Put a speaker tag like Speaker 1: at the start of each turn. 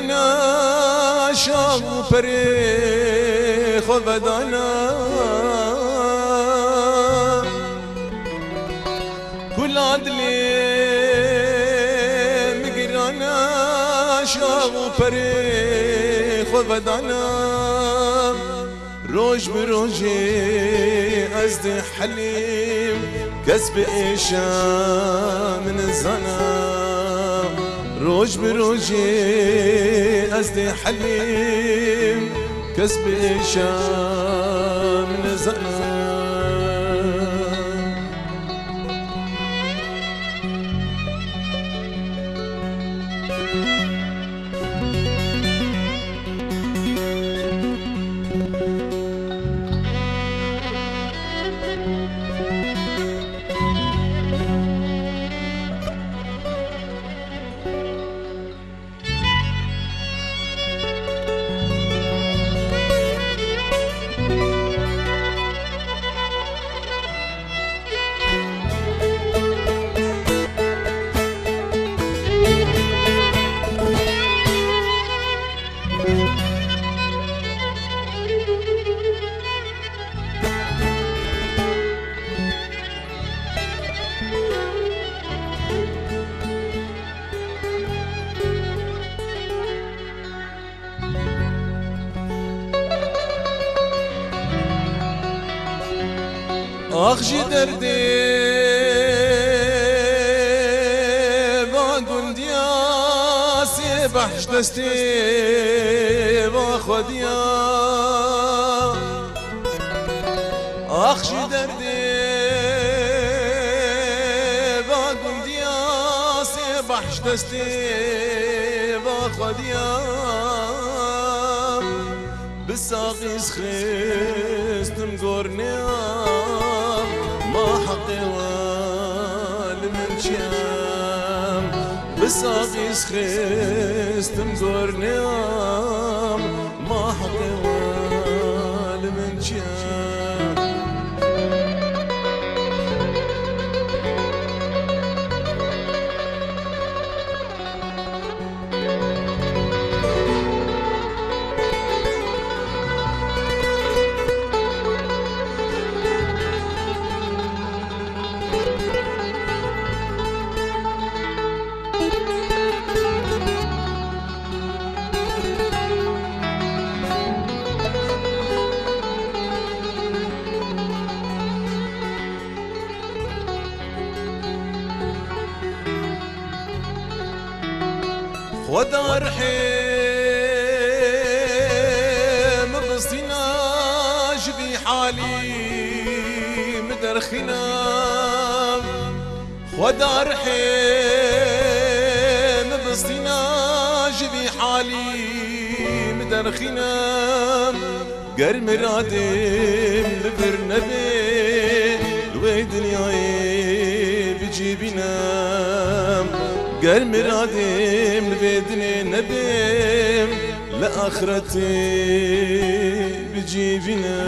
Speaker 1: گرانا شام پری خو بدانا كل عدلي مقرانا شام پری خو بدانا روج بروجي أزد حليم كسب إيشا من الزنا روج بروجي أزد حليم كسب إيشا من الزنا أخشي دردي بعد دياسي بحش دستي باخديا أخشي دردي بعد دياسي بحش دستي باخديا بالساقي سخيستم قرنيا ما حقي والمنشام بالساقي سخيستم قرنيام ما حقي والمنشام ودار حيم بصيناش بحالي مدرخنا ودار حيم بصيناش بحالي مدرخنا قرم رادم لبرنبي لوي دنياي بجيبنا قرم رادم لبدني نبيم لآخرتي بجيبنا